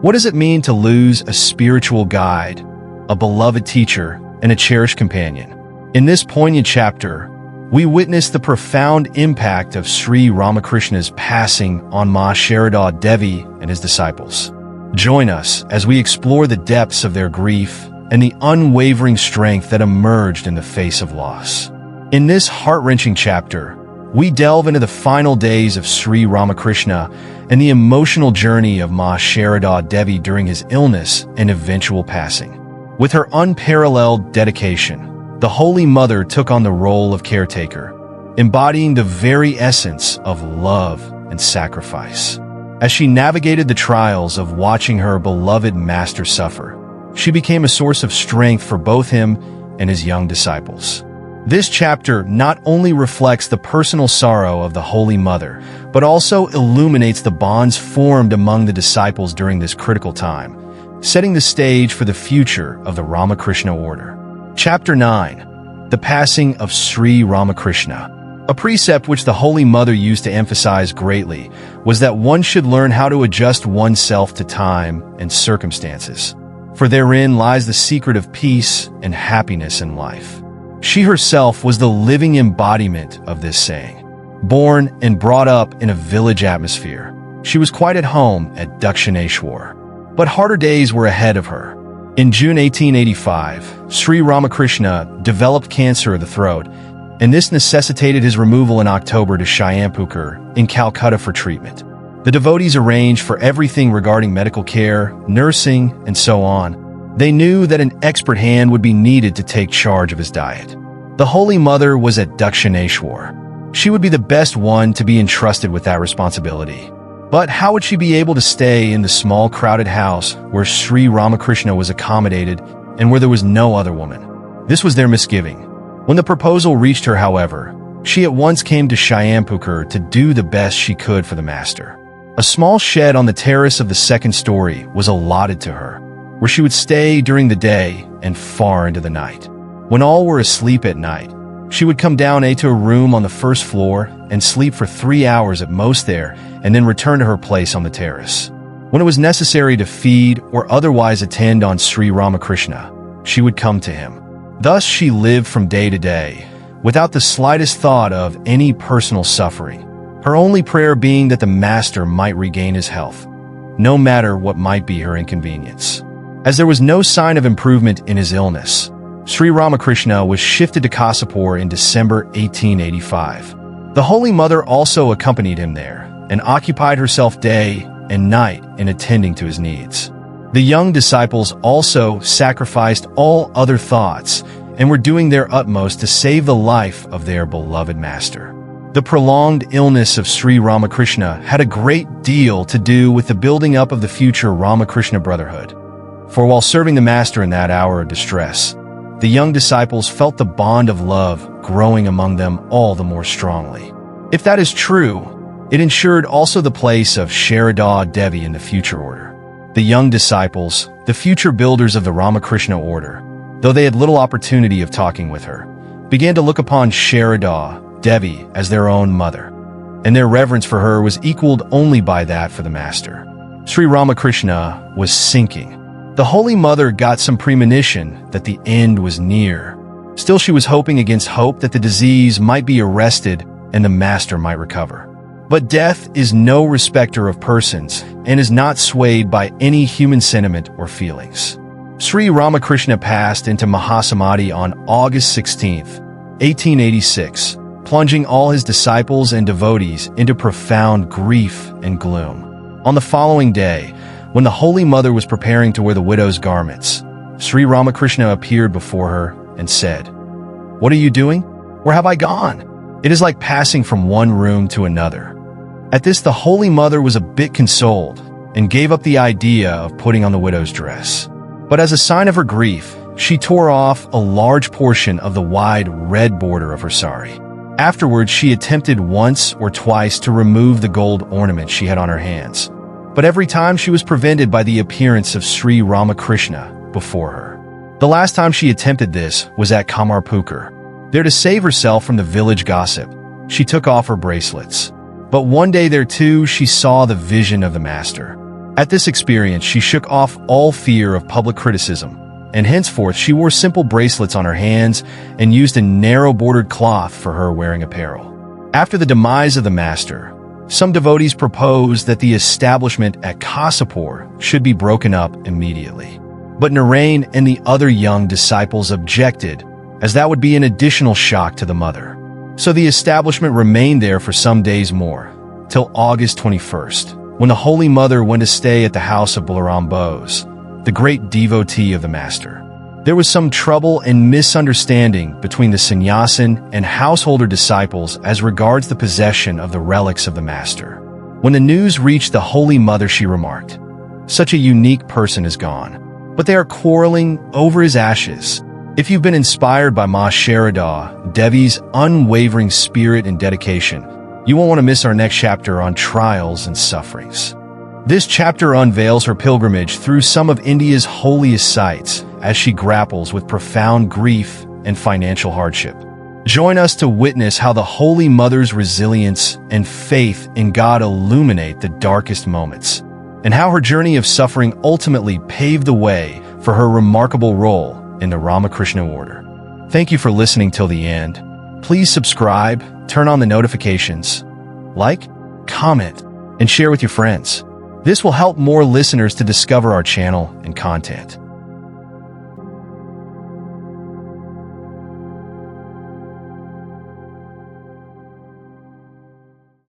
What does it mean to lose a spiritual guide, a beloved teacher, and a cherished companion? In this poignant chapter, we witness the profound impact of Sri Ramakrishna's passing on Ma Sarada Devi and his disciples. Join us as we explore the depths of their grief and the unwavering strength that emerged in the face of loss. In this heart-wrenching chapter, we delve into the final days of Sri Ramakrishna and the emotional journey of Ma Sarada Devi during his illness and eventual passing. With her unparalleled dedication, the Holy Mother took on the role of caretaker, embodying the very essence of love and sacrifice. As she navigated the trials of watching her beloved master suffer, she became a source of strength for both him and his young disciples. This chapter not only reflects the personal sorrow of the Holy Mother, but also illuminates the bonds formed among the disciples during this critical time, setting the stage for the future of the Ramakrishna order. Chapter 9. The Passing of Sri Ramakrishna. A precept which the Holy Mother used to emphasize greatly was that one should learn how to adjust oneself to time and circumstances, for therein lies the secret of peace and happiness in life. She herself was the living embodiment of this saying. Born and brought up in a village atmosphere, she was quite at home at Dakshineshwar. But harder days were ahead of her. In June 1885, Sri Ramakrishna developed cancer of the throat, and this necessitated his removal in October to Shyampukur in Calcutta for treatment. The devotees arranged for everything regarding medical care, nursing, and so on. They knew that an expert hand would be needed to take charge of his diet. The Holy Mother was at Dakshineshwar. She would be the best one to be entrusted with that responsibility. But how would she be able to stay in the small crowded house where Sri Ramakrishna was accommodated and where there was no other woman? This was their misgiving. When the proposal reached her, however, she at once came to Shyampukur to do the best she could for the master. A small shed on the terrace of the second story was allotted to her, where she would stay during the day and far into the night. When all were asleep at night, she would come down to a room on the first floor and sleep for 3 hours at most there, and then return to her place on the terrace. When it was necessary to feed or otherwise attend on Sri Ramakrishna, she would come to him. Thus she lived from day to day, without the slightest thought of any personal suffering, her only prayer being that the master might regain his health, no matter what might be her inconvenience. As there was no sign of improvement in his illness, Sri Ramakrishna was shifted to Kasipur in December 1885. The Holy Mother also accompanied him there and occupied herself day and night in attending to his needs. The young disciples also sacrificed all other thoughts and were doing their utmost to save the life of their beloved master. The prolonged illness of Sri Ramakrishna had a great deal to do with the building up of the future Ramakrishna Brotherhood. For while serving the master in that hour of distress, the young disciples felt the bond of love growing among them all the more strongly. If that is true, it ensured also the place of Sarada Devi in the future order. The young disciples, the future builders of the Ramakrishna order, though they had little opportunity of talking with her, began to look upon Sarada Devi as their own mother, and their reverence for her was equaled only by that for the master. Sri Ramakrishna was sinking. The Holy Mother got some premonition that the end was near. Still, she was hoping against hope that the disease might be arrested and the master might recover. But death is no respecter of persons and is not swayed by any human sentiment or feelings. Sri Ramakrishna passed into Mahasamadhi on August 16, 1886, plunging all his disciples and devotees into profound grief and gloom. On the following day, when the Holy Mother was preparing to wear the widow's garments, Sri Ramakrishna appeared before her and said, "What are you doing? Where have I gone? It is like passing from one room to another." At this, the Holy Mother was a bit consoled and gave up the idea of putting on the widow's dress. But as a sign of her grief, she tore off a large portion of the wide red border of her sari. Afterwards, she attempted once or twice to remove the gold ornament she had on her hands, but every time she was prevented by the appearance of Sri Ramakrishna before her. The last time she attempted this was at Kamarpukur. There, to save herself from the village gossip, she took off her bracelets. But one day there too, she saw the vision of the master. At this experience, she shook off all fear of public criticism, and henceforth she wore simple bracelets on her hands and used a narrow-bordered cloth for her wearing apparel. After the demise of the master, some devotees proposed that the establishment at Kasapur should be broken up immediately. But Narain and the other young disciples objected, as that would be an additional shock to the mother. So the establishment remained there for some days more, till August 21st, when the Holy Mother went to stay at the house of Balaram Bose, the great devotee of the master. There was some trouble and misunderstanding between the sannyasin and householder disciples as regards the possession of the relics of the master. When the news reached the Holy Mother, she remarked, "Such a unique person is gone, but they are quarreling over his ashes." If you've been inspired by Ma Sarada Devi's unwavering spirit and dedication, you won't want to miss our next chapter on trials and sufferings. This chapter unveils her pilgrimage through some of India's holiest sites as she grapples with profound grief and financial hardship. Join us to witness how the Holy Mother's resilience and faith in God illuminate the darkest moments, and how her journey of suffering ultimately paved the way for her remarkable role in the Ramakrishna order. Thank you for listening till the end. Please subscribe, turn on the notifications, like, comment, and share with your friends. This will help more listeners to discover our channel and content.